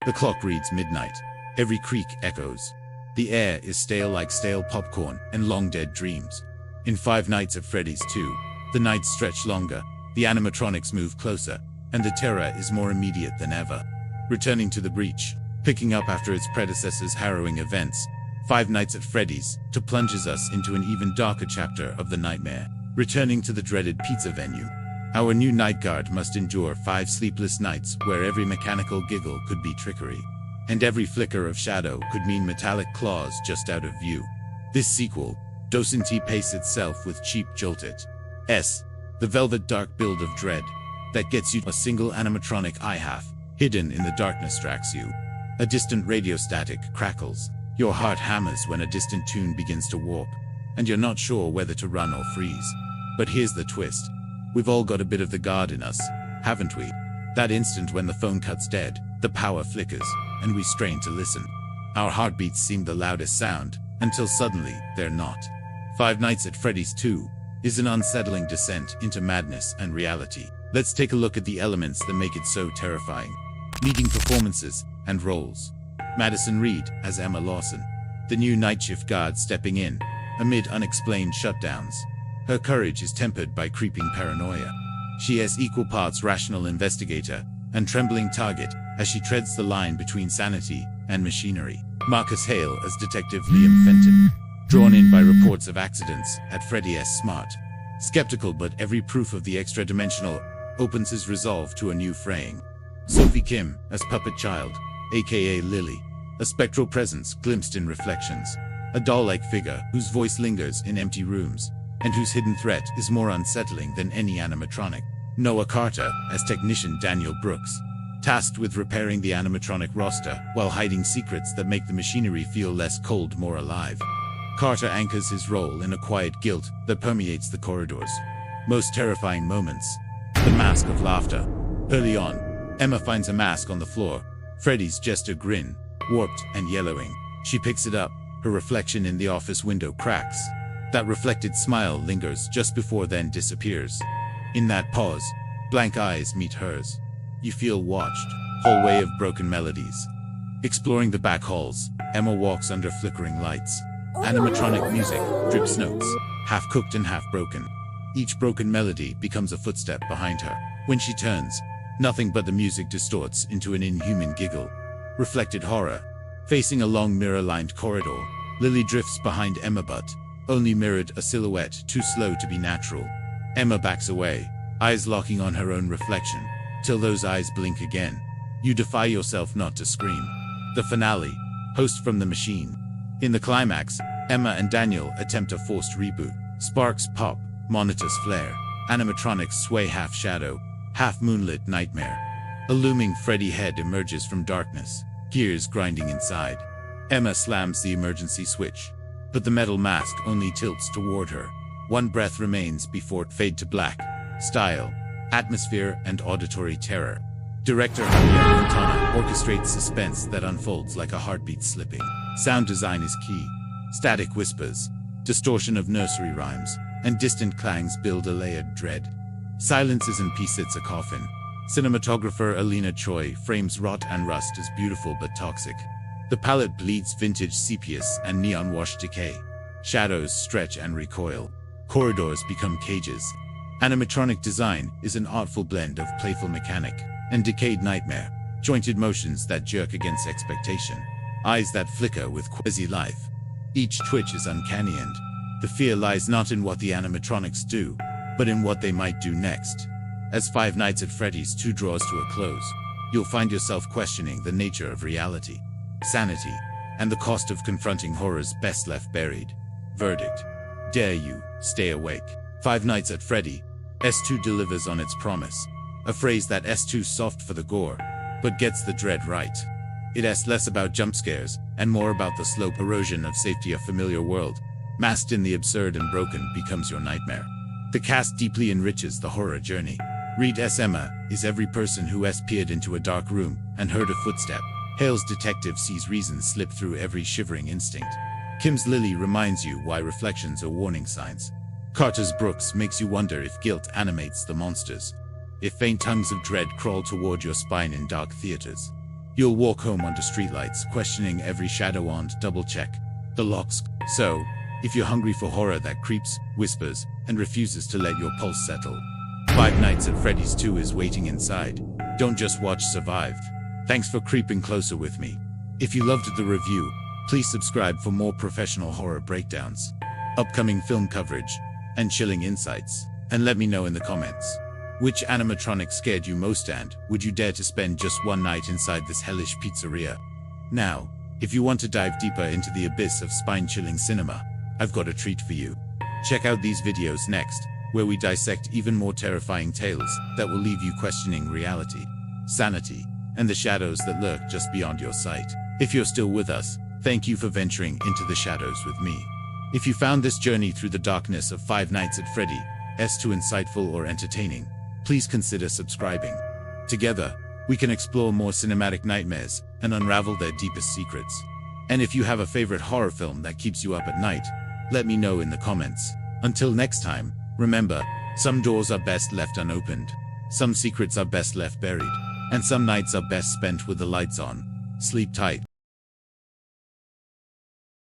The clock reads midnight. Every creak echoes. The air is stale like stale popcorn and long dead dreams. In Five Nights at Freddy's 2, the nights stretch longer, the animatronics move closer, and the terror is more immediate than ever. Returning to the breach, picking up after its predecessor's harrowing events, Five Nights at Freddy's 2 plunges us into an even darker chapter of the nightmare. Returning to the dreaded pizza venue, our new night guard must endure 5 sleepless nights where every mechanical giggle could be trickery, and every flicker of shadow could mean metallic claws just out of view. This sequel doesn't pace itself with cheap jolted the velvet dark build of dread that gets you a single animatronic eye half hidden in the darkness tracks you. A distant radio static crackles. Your heart hammers when a distant tune begins to warp, and you're not sure whether to run or freeze. But here's the twist. We've all got a bit of the guard in us, haven't we? That instant when the phone cuts dead, the power flickers, and we strain to listen. Our heartbeats seem the loudest sound, until suddenly, they're not. Five Nights at Freddy's 2 is an unsettling descent into madness and reality. Let's take a look at the elements that make it so terrifying. Leading performances and roles. Madison Reed as Emma Lawson, the new night shift guard stepping in amid unexplained shutdowns. Her courage is tempered by creeping paranoia. She is equal parts rational investigator and trembling target as she treads the line between sanity and machinery. Marcus Hale as Detective Liam Fenton, drawn in by reports of accidents at Freddy S. Smart. Skeptical but every proof of the extra-dimensional opens his resolve to a new fraying. Sophie Kim as Puppet Child, aka Lily, a spectral presence glimpsed in reflections. A doll-like figure whose voice lingers in empty rooms, and whose hidden threat is more unsettling than any animatronic. Noah Carter as Technician Daniel Brooks, tasked with repairing the animatronic roster while hiding secrets that make the machinery feel less cold, more alive. Carter anchors his role in a quiet guilt that permeates the corridors. Most terrifying moments. The mask of laughter. Early on, Emma finds a mask on the floor. Freddy's jester grin, warped and yellowing. She picks it up. Her reflection in the office window cracks. That reflected smile lingers just before then disappears. In that pause, blank eyes meet hers. You feel watched. Hallway of broken melodies. Exploring the back halls, Emma walks under flickering lights. Animatronic music drips notes, half cooked and half broken. Each broken melody becomes a footstep behind her. When she turns, nothing but the music distorts into an inhuman giggle. Reflected horror. Facing a long mirror-lined corridor, Lily drifts behind Emma but only mirrored a silhouette too slow to be natural. Emma backs away, eyes locking on her own reflection, till those eyes blink again. You defy yourself not to scream. The finale. Host from the machine. In the climax, Emma and Daniel attempt a forced reboot. Sparks pop, monitors flare, animatronics sway half shadow, half moonlit nightmare. A looming Freddy head emerges from darkness, gears grinding inside. Emma slams the emergency switch, but the metal mask only tilts toward her. One breath remains before it fades to black. Style, atmosphere, and auditory terror. Director Javier Quintana orchestrates suspense that unfolds like a heartbeat slipping. Sound design is key. Static whispers, distortion of nursery rhymes, and distant clangs build a layered dread. Silence isn't peace, it's a coffin. Cinematographer Alina Choi frames rot and rust as beautiful but toxic. The palette bleeds vintage sepias and neon-washed decay. Shadows stretch and recoil. Corridors become cages. Animatronic design is an artful blend of playful mechanic and decayed nightmare. Jointed motions that jerk against expectation. Eyes that flicker with quasi-life. Each twitch is uncanny, and the fear lies not in what the animatronics do, but in what they might do next. As Five Nights at Freddy's 2 draws to a close, you'll find yourself questioning the nature of reality, sanity, and the cost of confronting horrors best left buried. Verdict. Dare you, stay awake. Five Nights at Freddy S2 delivers on its promise. A phrase that S2's soft for the gore, but gets the dread right. It is less about jump scares, and more about the slow erosion of safety. A familiar world, masked in the absurd and broken, becomes your nightmare. The cast deeply enriches the horror journey. Reed S. Emma is every person who has peered into a dark room and heard a footstep. Hale's detective sees reason slip through every shivering instinct. Kim's Lily reminds you why reflections are warning signs. Carter's Brooks makes you wonder if guilt animates the monsters. If faint tongues of dread crawl toward your spine in dark theaters. You'll walk home under streetlights, questioning every shadow and double-check the locks. So, if you're hungry for horror that creeps, whispers, and refuses to let your pulse settle, Five Nights at Freddy's 2 is waiting inside. Don't just watch, survive. Thanks for creeping closer with me. If you loved the review, please subscribe for more professional horror breakdowns, upcoming film coverage, and chilling insights. And let me know in the comments, which animatronic scared you most, and would you dare to spend just one night inside this hellish pizzeria? Now, if you want to dive deeper into the abyss of spine-chilling cinema, I've got a treat for you. Check out these videos next, where we dissect even more terrifying tales that will leave you questioning reality, sanity, and the shadows that lurk just beyond your sight. If you're still with us, thank you for venturing into the shadows with me. If you found this journey through the darkness of Five Nights at Freddy's too insightful or entertaining, please consider subscribing. Together, we can explore more cinematic nightmares and unravel their deepest secrets. And if you have a favorite horror film that keeps you up at night, let me know in the comments. Until next time, remember, some doors are best left unopened, some secrets are best left buried, and some nights are best spent with the lights on. Sleep tight.